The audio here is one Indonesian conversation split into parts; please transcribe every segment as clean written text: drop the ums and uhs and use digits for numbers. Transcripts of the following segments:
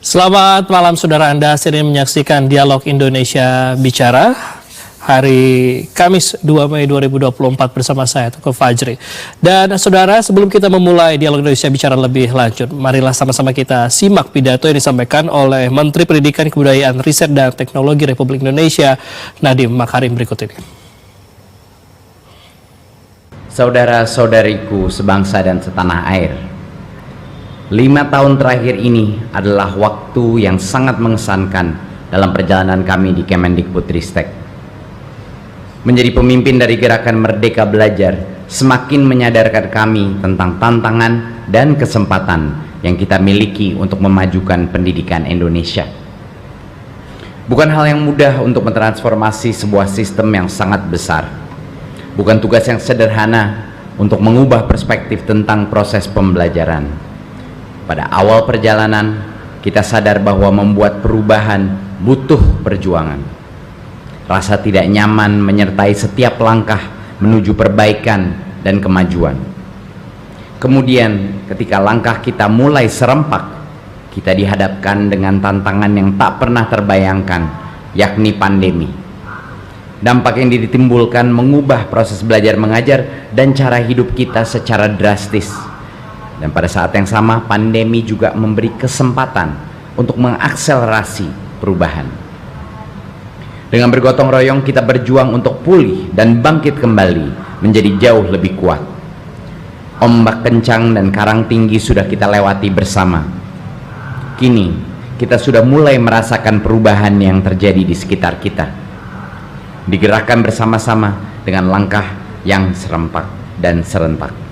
Selamat malam saudara, Anda sering menyaksikan Dialog Indonesia Bicara hari Kamis 2 Mei 2024 bersama saya Teguh Fajri. Dan saudara, sebelum kita memulai Dialog Indonesia Bicara lebih lanjut, marilah sama-sama kita simak pidato yang disampaikan oleh Menteri Pendidikan, Kebudayaan, Riset dan Teknologi Republik Indonesia Nadiem Makarim berikut ini. Saudara-saudariku sebangsa dan setanah air, 5 tahun terakhir ini adalah waktu yang sangat mengesankan dalam perjalanan kami di Kemendikbudristek. Menjadi pemimpin dari gerakan Merdeka Belajar semakin menyadarkan kami tentang tantangan dan kesempatan yang kita miliki untuk memajukan pendidikan Indonesia. Bukan hal yang mudah untuk mentransformasi sebuah sistem yang sangat besar. Bukan tugas yang sederhana untuk mengubah perspektif tentang proses pembelajaran. Pada awal perjalanan, kita sadar bahwa membuat perubahan butuh perjuangan. Rasa tidak nyaman menyertai setiap langkah menuju perbaikan dan kemajuan. Kemudian, ketika langkah kita mulai serempak, kita dihadapkan dengan tantangan yang tak pernah terbayangkan, yakni pandemi. Dampak yang ditimbulkan mengubah proses belajar mengajar dan cara hidup kita secara drastis. Dan pada saat yang sama, pandemi juga memberi kesempatan untuk mengakselerasi perubahan. Dengan bergotong royong kita berjuang untuk pulih dan bangkit kembali menjadi jauh lebih kuat. Ombak kencang dan karang tinggi sudah kita lewati bersama. Kini kita sudah mulai merasakan perubahan yang terjadi di sekitar kita. Digerakkan bersama-sama dengan langkah yang serempak dan serentak.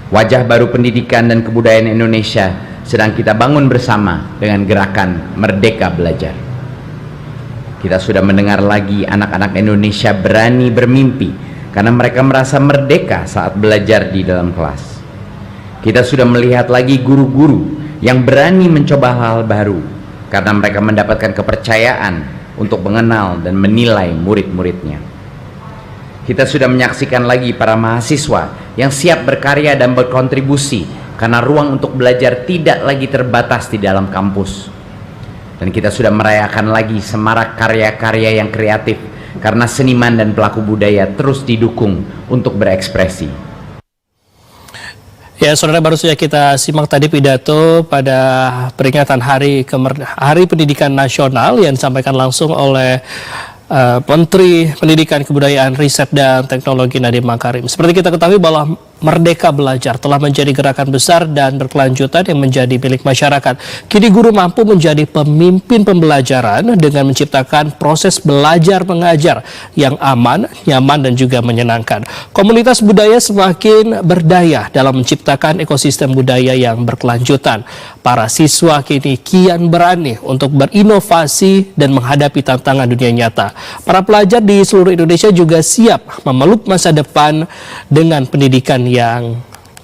Wajah baru pendidikan dan kebudayaan Indonesia sedang kita bangun bersama dengan gerakan Merdeka Belajar. Kita sudah mendengar lagi anak-anak Indonesia berani bermimpi karena mereka merasa merdeka saat belajar di dalam kelas. Kita sudah melihat lagi guru-guru yang berani mencoba hal baru karena mereka mendapatkan kepercayaan untuk mengenal dan menilai murid-muridnya. Kita sudah menyaksikan lagi para mahasiswa yang siap berkarya dan berkontribusi karena ruang untuk belajar tidak lagi terbatas di dalam kampus. Dan kita sudah merayakan lagi semarak karya-karya yang kreatif karena seniman dan pelaku budaya terus didukung untuk berekspresi. Ya, saudara, baru saja kita simak tadi pidato pada peringatan Hari Pendidikan Nasional yang disampaikan langsung oleh Menteri Pendidikan, Kebudayaan, Riset dan Teknologi Nadiem Makarim. Seperti kita ketahui bahwa Merdeka Belajar telah menjadi gerakan besar dan berkelanjutan yang menjadi milik masyarakat. Kini guru mampu menjadi pemimpin pembelajaran dengan menciptakan proses belajar mengajar yang aman, nyaman dan juga menyenangkan. Komunitas budaya semakin berdaya dalam menciptakan ekosistem budaya yang berkelanjutan. Para siswa kini kian berani untuk berinovasi dan menghadapi tantangan dunia nyata. Para pelajar di seluruh Indonesia juga siap memeluk masa depan dengan pendidikan yang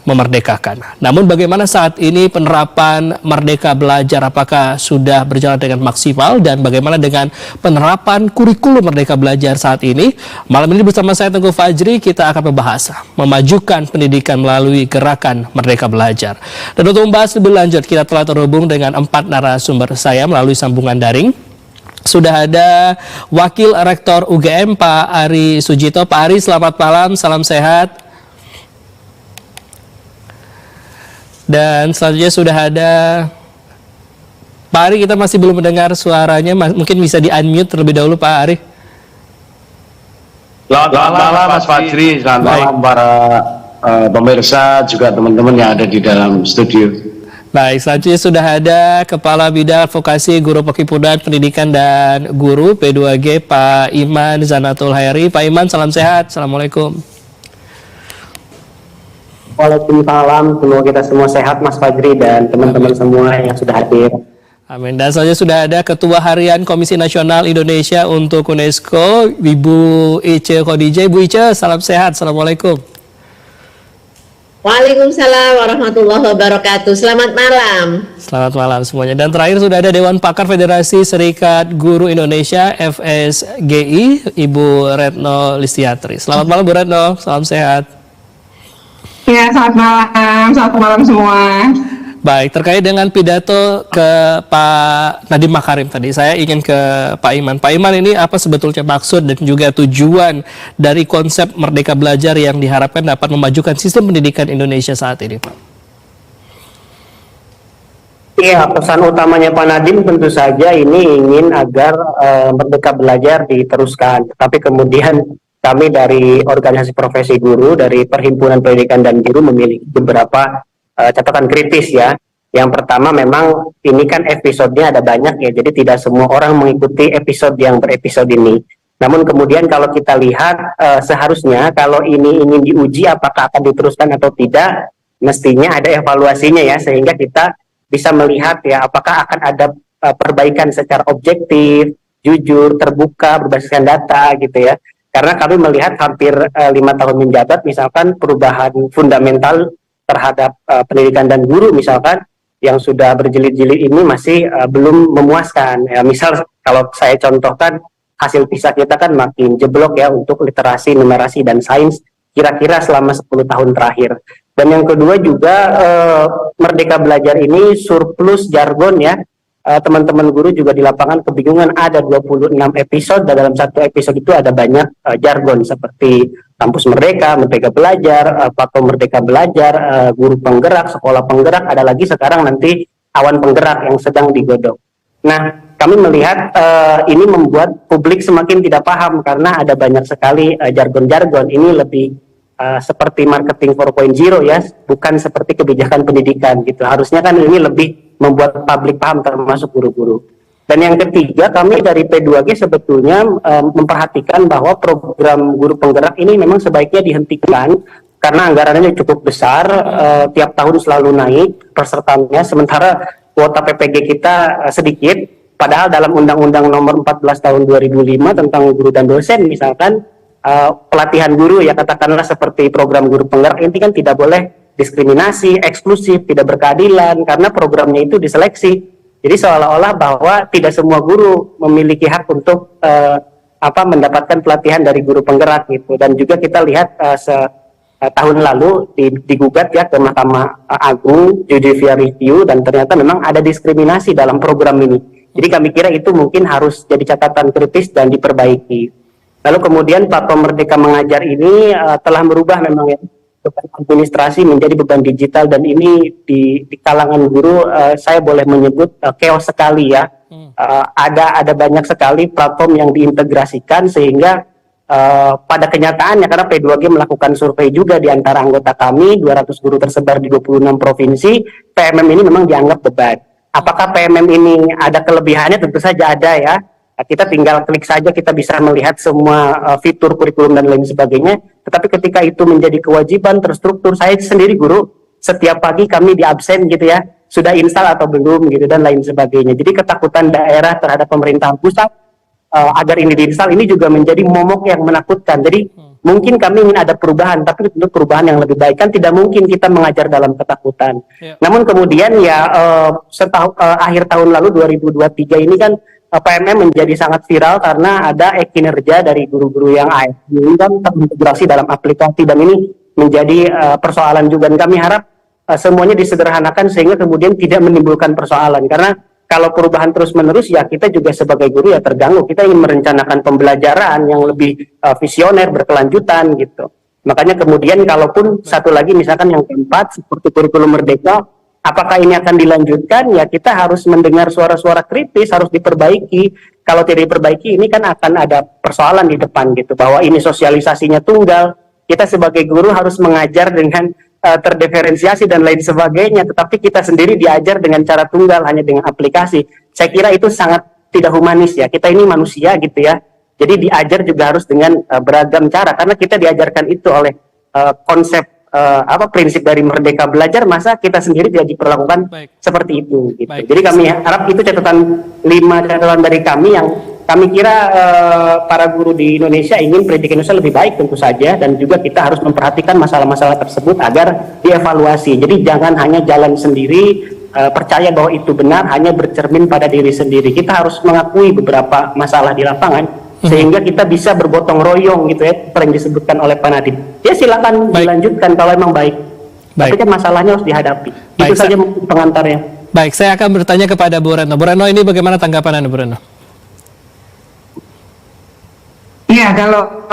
memerdekakan. Namun bagaimana saat ini penerapan Merdeka Belajar? Apakah sudah berjalan dengan maksimal? Dan bagaimana dengan penerapan kurikulum Merdeka Belajar saat ini? Malam ini bersama saya Teguh Fajri, kita akan membahas memajukan pendidikan melalui gerakan Merdeka Belajar. Dan untuk membahas lebih lanjut, kita telah terhubung dengan 4 narasumber saya melalui sambungan daring. Sudah ada Wakil Rektor UGM Pak Ari Sujito. Pak Ari, selamat malam, salam sehat. Dan selanjutnya sudah ada Pak Ari, kita masih belum mendengar suaranya, mungkin bisa di-unmute terlebih dahulu Pak Ari. Selamat malam Mas Fajri, selamat malam para pemirsa, juga teman-teman yang ada di dalam studio. Baik, selanjutnya sudah ada Kepala Bidang Advokasi Guru Perhimpunan Pendidikan dan Guru P2G Pak Iman Zanatul Hairi. Pak Iman, salam sehat, assalamualaikum. Waalaikumsalam, semoga kita semua sehat Mas Fajri dan teman-teman semua yang sudah hadir. Amin. Dan selanjutnya sudah ada Ketua Harian Komisi Nasional Indonesia untuk UNESCO, Ibu Ice Khadijah. Ibu Ice, salam sehat, assalamualaikum. Waalaikumsalam warahmatullahi wabarakatuh. Selamat malam. Selamat malam semuanya. Dan terakhir sudah ada Dewan Pakar Federasi Serikat Guru Indonesia FSGI, Ibu Retno Listiatri. Selamat malam Bu Retno, salam sehat. Ya, selamat malam semua. Baik, terkait dengan pidato ke Pak Nadiem Makarim tadi, saya ingin ke Pak Iman. Pak Iman, ini apa sebetulnya maksud dan juga tujuan dari konsep Merdeka Belajar yang diharapkan dapat memajukan sistem pendidikan Indonesia saat ini, Pak? Iya, pesan utamanya Pak Nadiem tentu saja ini ingin agar Merdeka Belajar diteruskan. Tapi kemudian kami dari organisasi profesi guru, dari Perhimpunan Pendidikan dan Guru memiliki beberapa catatan kritis ya. Yang pertama, memang ini kan episodenya ada banyak ya, jadi tidak semua orang mengikuti episode yang berepisode ini. Namun kemudian kalau kita lihat seharusnya kalau ini ingin diuji apakah akan diteruskan atau tidak, mestinya ada evaluasinya ya, sehingga kita bisa melihat ya apakah akan ada perbaikan secara objektif, jujur, terbuka, berbasiskan data gitu ya. Karena kami melihat hampir 5 tahun menjabat, misalkan perubahan fundamental terhadap pendidikan dan guru misalkan yang sudah berjilid-jilid ini masih belum memuaskan. Ya, misal kalau saya contohkan hasil PISA kita kan makin jeblok ya untuk literasi, numerasi dan sains kira-kira selama 10 tahun terakhir. Dan yang kedua juga Merdeka Belajar ini surplus jargon ya. Teman-teman guru juga di lapangan kebingungan, ada 26 episode dan dalam satu episode itu ada banyak jargon seperti Kampus Merdeka, Merdeka Belajar, Platform Merdeka Belajar, Guru Penggerak, Sekolah Penggerak, ada lagi sekarang nanti Awan Penggerak yang sedang digodok. Nah, kami melihat ini membuat publik semakin tidak paham karena ada banyak sekali jargon-jargon. Ini lebih seperti marketing 4.0 ya, bukan seperti kebijakan pendidikan gitu. Harusnya kan ini lebih membuat publik paham termasuk guru-guru. Dan yang ketiga, kami dari P2G sebetulnya memperhatikan bahwa program Guru Penggerak ini memang sebaiknya dihentikan karena anggarannya cukup besar, tiap tahun selalu naik pesertanya, sementara kuota PPG kita sedikit, padahal dalam Undang-Undang Nomor 14 Tahun 2005 tentang guru dan dosen misalkan, pelatihan guru ya katakanlah seperti program Guru Penggerak ini kan tidak boleh diskriminasi, eksklusif, tidak berkeadilan karena programnya itu diseleksi. Jadi seolah-olah bahwa tidak semua guru memiliki hak untuk mendapatkan pelatihan dari Guru Penggerak gitu. Dan juga kita lihat tahun lalu digugat ya ke Mahkamah Agung Judicial Review dan ternyata memang ada diskriminasi dalam program ini. Jadi kami kira itu mungkin harus jadi catatan kritis dan diperbaiki. Lalu kemudian Platform Merdeka Mengajar ini telah merubah memang ya, beban administrasi menjadi beban digital dan ini di kalangan guru saya boleh menyebut chaos sekali ya. Ada banyak sekali platform yang diintegrasikan sehingga pada kenyataannya karena P2G melakukan survei juga di antara anggota kami 200 guru tersebar di 26 provinsi, PMM ini memang dianggap beban. Apakah PMM ini ada kelebihannya? Tentu saja ada ya. Kita tinggal klik saja kita bisa melihat semua fitur kurikulum dan lain sebagainya. Tetapi ketika itu menjadi kewajiban terstruktur, saya sendiri guru setiap pagi kami di absen gitu ya, sudah install atau belum gitu dan lain sebagainya. Jadi ketakutan daerah terhadap pemerintahan pusat agar ini diinstal ini juga menjadi momok yang menakutkan. Jadi mungkin kami ingin ada perubahan, tapi tentu perubahan yang lebih baik kan tidak mungkin kita mengajar dalam ketakutan. Namun kemudian ya akhir tahun lalu 2023 ini kan PMM menjadi sangat viral karena ada kinerja dari guru-guru yang ini kan terintegrasi dalam aplikasi dan ini menjadi persoalan juga dan kami harap semuanya disederhanakan sehingga kemudian tidak menimbulkan persoalan karena kalau perubahan terus-menerus ya kita juga sebagai guru ya terganggu, kita ingin merencanakan pembelajaran yang lebih visioner, berkelanjutan gitu. Makanya kemudian kalaupun satu lagi misalkan yang keempat seperti kurikulum Merdeka, apakah ini akan dilanjutkan? Ya kita harus mendengar suara-suara kritis, harus diperbaiki. Kalau tidak diperbaiki ini kan akan ada persoalan di depan gitu, bahwa ini sosialisasinya tunggal. Kita sebagai guru harus mengajar dengan terdiferensiasi dan lain sebagainya, tetapi kita sendiri diajar dengan cara tunggal hanya dengan aplikasi. Saya kira itu sangat tidak humanis ya. Kita ini manusia gitu ya. Jadi diajar juga harus dengan beragam cara karena kita diajarkan itu oleh konsep prinsip dari Merdeka Belajar, masa kita sendiri tidak diperlakukan seperti itu gitu. Jadi kami harap itu catatan 5 catatan dari kami yang kami kira para guru di Indonesia ingin pendidikan Indonesia lebih baik tentu saja dan juga kita harus memperhatikan masalah-masalah tersebut agar dievaluasi. Jadi jangan hanya jalan sendiri percaya bahwa itu benar hanya bercermin pada diri sendiri. Kita harus mengakui beberapa masalah di lapangan sehingga kita bisa bergotong royong gitu ya, seperti yang disebutkan oleh Pak Nadiem. Ya silakan dilanjutkan kalau memang baik. Baik. Tapi kan masalahnya harus dihadapi. Baik, Itu saja mungkin pengantarnya. Baik, saya akan bertanya kepada Bu Retno. Bu Retno, ini bagaimana tanggapan Anda, Bu Retno? Ya, kalau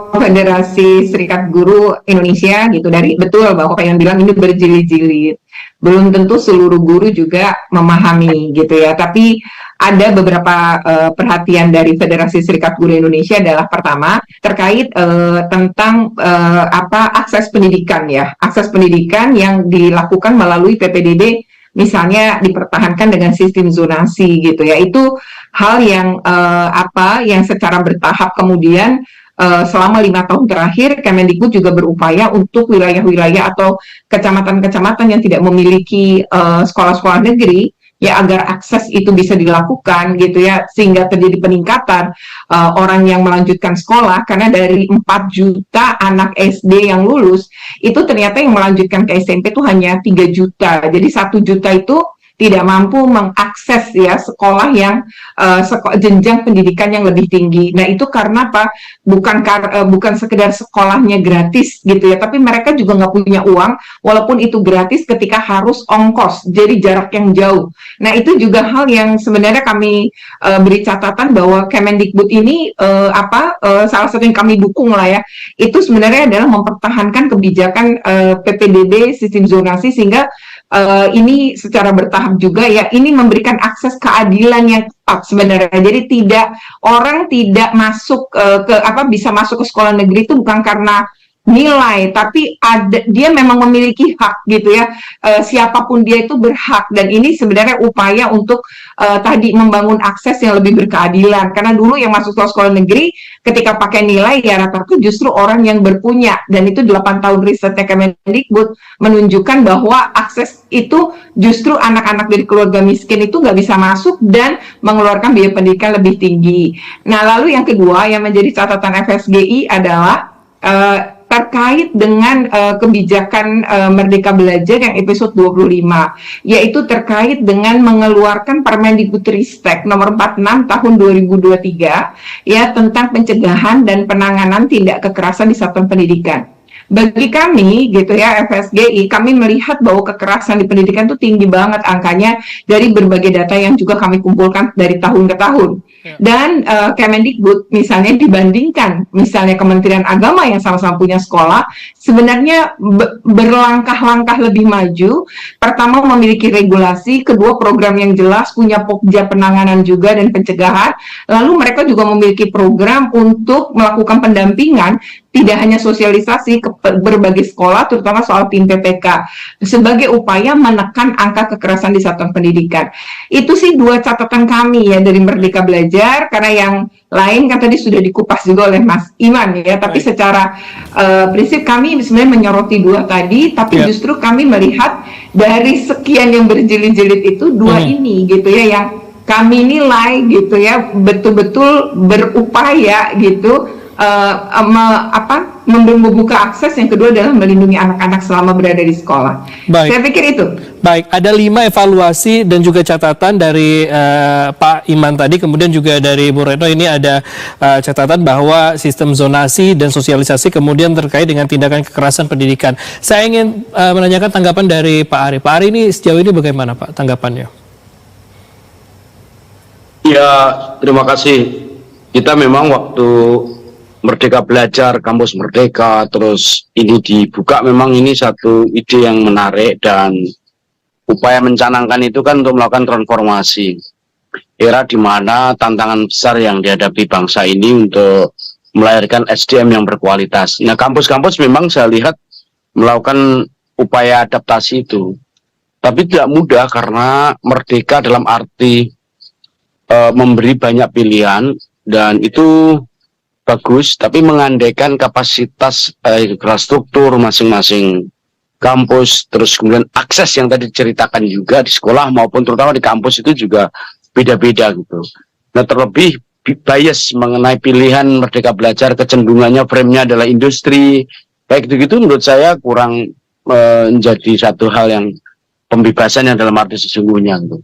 Federasi Serikat Guru Indonesia gitu, dari betul bahwa Pak Iwan bilang ini berjilid-jilid. Belum tentu seluruh guru juga memahami gitu ya. Tapi ada beberapa perhatian dari Federasi Serikat Guru Indonesia adalah pertama terkait tentang akses pendidikan ya. Akses pendidikan yang dilakukan melalui PPDB misalnya dipertahankan dengan sistem zonasi gitu ya, itu hal yang yang secara bertahap kemudian selama 5 tahun terakhir Kemendikbud juga berupaya untuk wilayah-wilayah atau kecamatan-kecamatan yang tidak memiliki sekolah-sekolah negeri ya, agar akses itu bisa dilakukan gitu ya, sehingga terjadi peningkatan orang yang melanjutkan sekolah, karena dari 4 juta anak SD yang lulus itu ternyata yang melanjutkan ke SMP itu hanya 3 juta. Jadi 1 juta itu tidak mampu mengakses ya sekolah yang jenjang pendidikan yang lebih tinggi. Nah, itu karena apa? Bukan sekedar sekolahnya gratis gitu ya, tapi mereka juga nggak punya uang, walaupun itu gratis ketika harus ongkos, jadi jarak yang jauh. Nah, itu juga hal yang sebenarnya kami beri catatan bahwa Kemendikbud ini salah satu yang kami dukung lah ya, itu sebenarnya adalah mempertahankan kebijakan PPDB sistem zonasi, sehingga ini secara bertahap juga ya, ini memberikan akses keadilan yang tepat sebenarnya. Jadi orang tidak masuk bisa masuk ke sekolah negeri itu bukan karena nilai, tapi dia memang memiliki hak gitu ya. Siapapun dia itu berhak, dan ini sebenarnya upaya untuk tadi membangun akses yang lebih berkeadilan. Karena dulu yang masuk ke sekolah negeri ketika pakai nilai ya rata-rata justru orang yang berpunya, dan itu 8 tahun risetnya Kemendikbud menunjukkan bahwa akses itu justru anak-anak dari keluarga miskin itu nggak bisa masuk dan mengeluarkan biaya pendidikan lebih tinggi. Nah, lalu yang kedua yang menjadi catatan FSGI adalah terkait dengan kebijakan Merdeka Belajar yang episode 25, yaitu terkait dengan mengeluarkan Permendikbudristek nomor 46 tahun 2023 ya, tentang pencegahan dan penanganan tindak kekerasan di satuan pendidikan. Bagi kami gitu ya FSGI, kami melihat bahwa kekerasan di pendidikan itu tinggi banget angkanya dari berbagai data yang juga kami kumpulkan dari tahun ke tahun. Dan Kemendikbud misalnya dibandingkan misalnya Kementerian Agama yang sama-sama punya sekolah, sebenarnya berlangkah-langkah lebih maju. Pertama, memiliki regulasi, kedua program yang jelas, punya pokja penanganan juga dan pencegahan. Lalu mereka juga memiliki program untuk melakukan pendampingan, tidak hanya sosialisasi ke berbagai sekolah, terutama soal PIM PPK, sebagai upaya menekan angka kekerasan di satuan pendidikan. Itu sih 2 catatan kami ya dari Merdeka Belajar, karena yang lain kan tadi sudah dikupas juga oleh Mas Iman ya, tapi secara prinsip kami sebenarnya menyoroti 2 tadi, tapi justru kami melihat dari sekian yang berjilid-jilid itu 2 ini gitu ya, yang kami nilai gitu ya, betul-betul berupaya gitu membuka akses. Yang kedua adalah melindungi anak-anak selama berada di sekolah. Baik. Saya pikir itu. Baik, ada 5 evaluasi dan juga catatan dari Pak Iman tadi, kemudian juga dari Bu Retno ini ada catatan bahwa sistem zonasi dan sosialisasi kemudian terkait dengan tindakan kekerasan pendidikan. Saya ingin menanyakan tanggapan dari Pak Ari. Pak Ari, ini sejauh ini bagaimana Pak tanggapannya? Ya, terima kasih. Kita memang waktu Merdeka Belajar, Kampus Merdeka, terus ini dibuka, memang ini satu ide yang menarik, dan upaya mencanangkan itu kan untuk melakukan transformasi era di mana tantangan besar yang dihadapi bangsa ini untuk melahirkan SDM yang berkualitas. Nah, kampus-kampus memang saya lihat melakukan upaya adaptasi itu, tapi tidak mudah karena merdeka dalam arti memberi banyak pilihan, dan itu bagus, tapi mengandaikan kapasitas infrastruktur masing-masing kampus, terus kemudian akses yang tadi diceritakan juga di sekolah maupun terutama di kampus itu juga beda-beda gitu. Nah, terlebih bias mengenai pilihan Merdeka Belajar, kecenderungannya frame-nya adalah industri, baik gitu menurut saya kurang menjadi satu hal yang pembebasan yang dalam arti sesungguhnya gitu.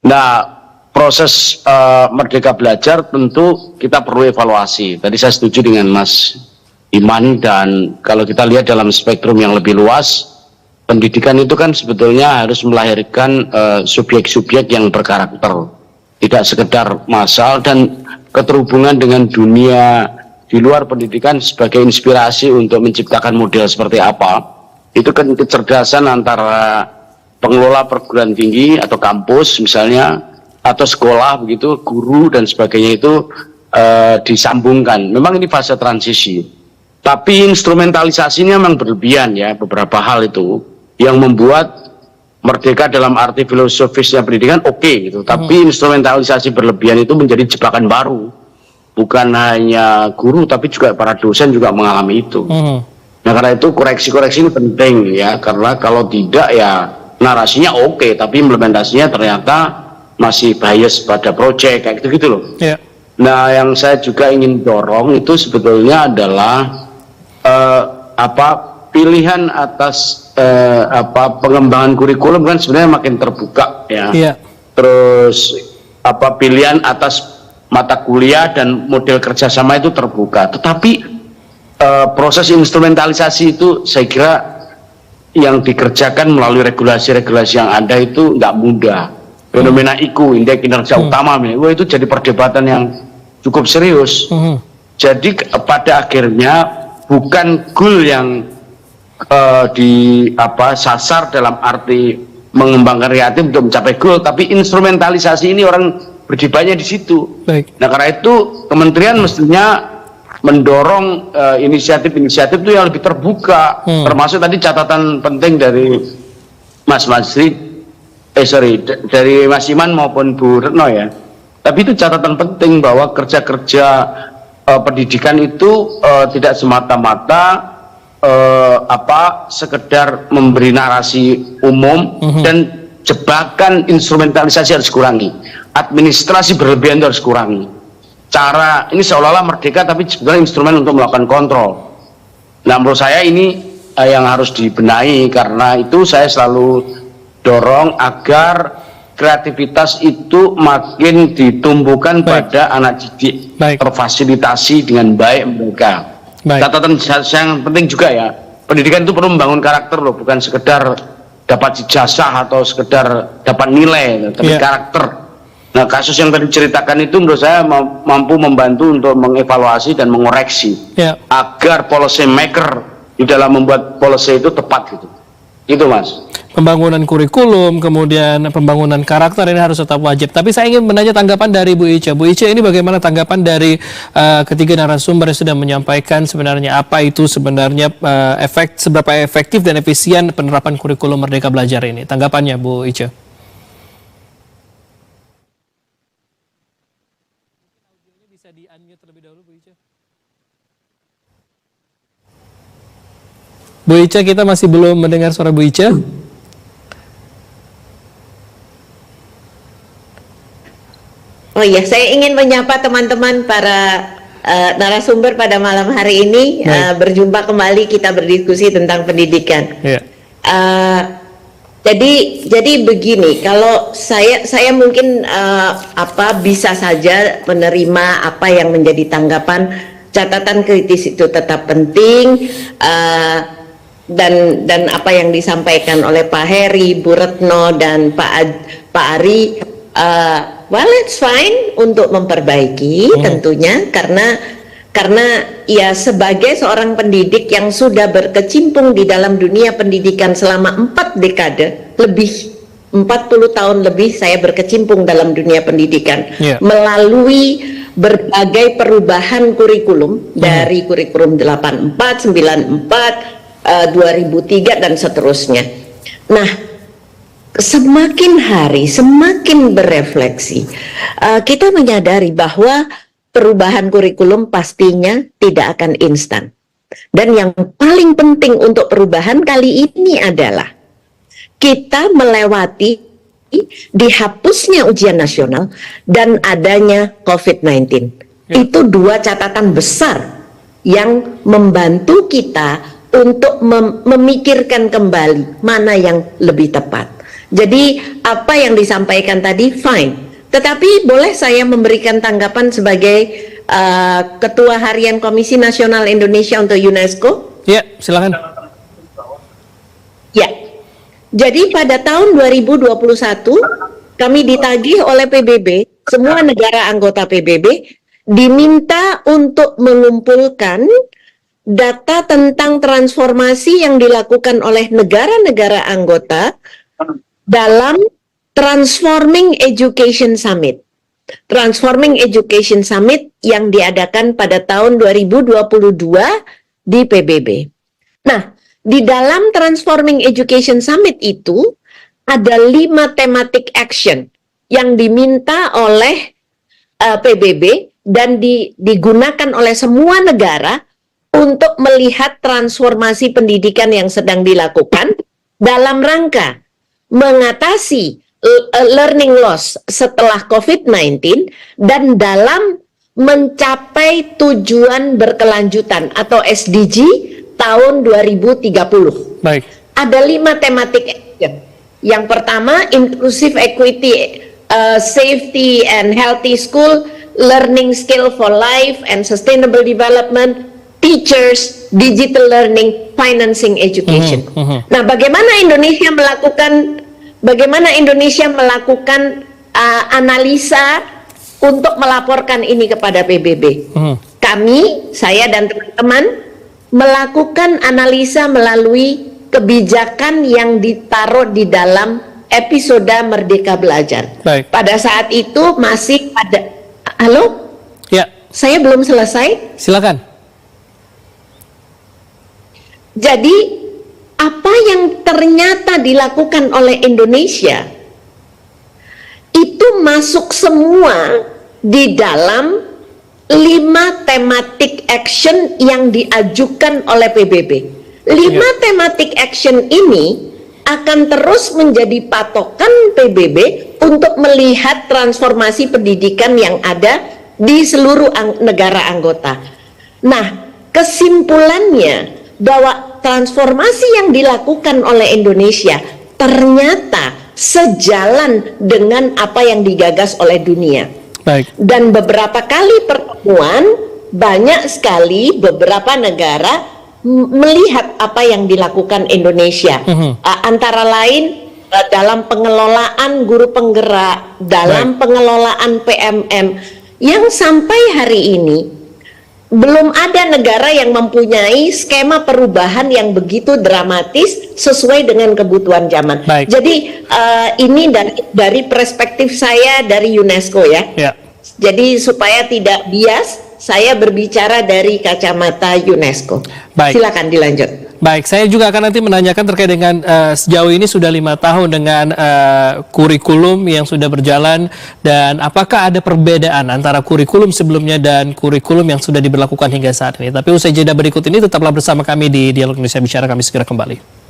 Nah, proses Merdeka Belajar tentu kita perlu evaluasi. Tadi saya setuju dengan Mas Iman, dan kalau kita lihat dalam spektrum yang lebih luas, pendidikan itu kan sebetulnya harus melahirkan subjek-subjek yang berkarakter, tidak sekedar massal, dan keterhubungan dengan dunia di luar pendidikan sebagai inspirasi untuk menciptakan model seperti apa. Itu kan kecerdasan antara pengelola perguruan tinggi atau kampus misalnya, atau sekolah begitu, guru dan sebagainya itu disambungkan. Memang ini fase transisi, tapi instrumentalisasinya memang berlebihan ya, beberapa hal itu yang membuat merdeka dalam arti filosofisnya pendidikan gitu, tapi instrumentalisasi berlebihan itu menjadi jebakan baru. Bukan hanya guru tapi juga para dosen juga mengalami itu. Nah, karena itu koreksi-koreksi ini penting ya, karena kalau tidak ya narasinya tapi implementasinya ternyata masih bias pada proyek kayak gitu-gitu loh. Yeah. Nah, yang saya juga ingin dorong itu sebetulnya adalah pilihan atas pengembangan kurikulum kan sebenarnya makin terbuka ya. Yeah. Terus pilihan atas mata kuliah dan model kerjasama itu terbuka. Tetapi proses instrumentalisasi itu saya kira yang dikerjakan melalui regulasi-regulasi yang ada itu nggak mudah. Fenomena IKU, indeks kinerja utama, itu jadi perdebatan yang cukup serius. Jadi pada akhirnya bukan goal yang sasar dalam arti mengembangkan kreatif untuk mencapai goal, tapi instrumentalisasi ini orang berdebatnya di situ. Baik. Nah, karena itu kementerian mestinya mendorong inisiatif-inisiatif itu yang lebih terbuka, termasuk tadi catatan penting dari Mas Masri, dari Mas Iman maupun Bu Retno ya. Tapi itu catatan penting bahwa kerja-kerja pendidikan itu tidak semata-mata sekedar memberi narasi umum, dan jebakan instrumentalisasi harus kurangi, administrasi berlebihan itu harus kurangi. Cara ini seolah-olah merdeka tapi sebenarnya instrumen untuk melakukan kontrol. Nah, menurut saya ini yang harus dibenahi, karena itu saya selalu dorong agar kreativitas itu makin ditumbuhkan pada anak didik, terfasilitasi dengan baik mereka. Catatan yang penting juga ya, pendidikan itu perlu membangun karakter loh, bukan sekedar dapat ijazah atau sekedar dapat nilai, tapi karakter. Nah, kasus yang tadi ceritakan itu menurut saya mampu membantu untuk mengevaluasi dan mengoreksi agar policy maker di dalam membuat policy itu tepat gitu. Itu Mas. Pembangunan kurikulum, kemudian pembangunan karakter ini harus tetap wajib. Tapi saya ingin menanya tanggapan dari Bu Ica. Bu Ica, ini bagaimana tanggapan dari ketiga narasumber yang sudah menyampaikan sebenarnya apa itu sebenarnya seberapa efektif dan efisien penerapan kurikulum Merdeka Belajar ini? Tanggapannya Bu Ica. Bisa di-unmute terlebih dahulu Bu Ica. Bu Ica, kita masih belum mendengar suara Bu Ica. Oh iya, saya ingin menyapa teman-teman para narasumber pada malam hari ini. Berjumpa kembali, kita berdiskusi tentang pendidikan. Jadi begini, kalau saya mungkin bisa saja menerima apa yang menjadi tanggapan. Catatan kritis itu tetap penting, dan apa yang disampaikan oleh Pak Heri, Bu Retno, dan Pak Ari. Well, it's fine untuk memperbaiki tentunya, karena ya sebagai seorang pendidik yang sudah berkecimpung di dalam dunia pendidikan selama 4 dekade lebih, 40 tahun lebih saya berkecimpung dalam dunia pendidikan melalui berbagai perubahan kurikulum dari kurikulum 84, 94, 2003 dan seterusnya. Nah, semakin hari semakin berefleksi, kita menyadari bahwa perubahan kurikulum pastinya tidak akan instan. Dan yang paling penting untuk perubahan kali ini adalah kita melewati dihapusnya ujian nasional dan adanya COVID-19. Itu 2 catatan besar yang membantu kita untuk memikirkan kembali mana yang lebih tepat. Jadi apa yang disampaikan tadi fine, tetapi boleh saya memberikan tanggapan sebagai Ketua Harian Komisi Nasional Indonesia untuk UNESCO? Ya, silakan. Ya, Jadi pada tahun 2021 kami ditagih oleh PBB, semua negara anggota PBB diminta untuk mengumpulkan data tentang transformasi yang dilakukan oleh negara-negara anggota dalam Transforming Education Summit. Transforming Education Summit yang diadakan pada tahun 2022 di PBB. Nah, di dalam Transforming Education Summit itu ada 5 thematic action yang diminta oleh PBB dan digunakan oleh semua negara untuk melihat transformasi pendidikan yang sedang dilakukan dalam rangka mengatasi learning loss setelah COVID-19 dan dalam mencapai tujuan berkelanjutan atau SDG tahun 2030. Baik. Ada 5 tematik action. Yang pertama, inclusive equity, safety and healthy school, learning skill for life and sustainable development, teachers, digital learning, financing education. Nah, bagaimana Indonesia melakukan analisa untuk melaporkan ini kepada PBB? Kami, saya dan teman-teman melakukan analisa melalui kebijakan yang ditaruh di dalam episode Merdeka Belajar. Baik. Pada saat itu masih ada, halo? Ya, Saya belum selesai. silakan. Jadi, apa yang ternyata dilakukan oleh Indonesia itu masuk semua di dalam 5 thematic action yang diajukan oleh PBB. 5 thematic action ini akan terus menjadi patokan PBB untuk melihat transformasi pendidikan yang ada di seluruh negara anggota. Nah, kesimpulannya bahwa transformasi yang dilakukan oleh Indonesia ternyata sejalan dengan apa yang digagas oleh dunia. Baik. Dan beberapa kali pertemuan, banyak sekali beberapa negara melihat apa yang dilakukan Indonesia. Antara lain dalam pengelolaan guru penggerak, dalam pengelolaan PMM, yang sampai hari ini belum ada negara yang mempunyai skema perubahan yang begitu dramatis sesuai dengan kebutuhan zaman. Baik. Jadi ini dari perspektif saya dari UNESCO ya. Ya. Jadi supaya tidak bias, saya berbicara dari kacamata UNESCO. Baik. Silakan dilanjut. Baik, saya juga akan nanti menanyakan terkait dengan sejauh ini sudah 5 tahun dengan kurikulum yang sudah berjalan dan apakah ada perbedaan antara kurikulum sebelumnya dan kurikulum yang sudah diberlakukan hingga saat ini. Tapi usai jeda berikut ini tetaplah bersama kami di Dialog Indonesia Bicara, kami segera kembali.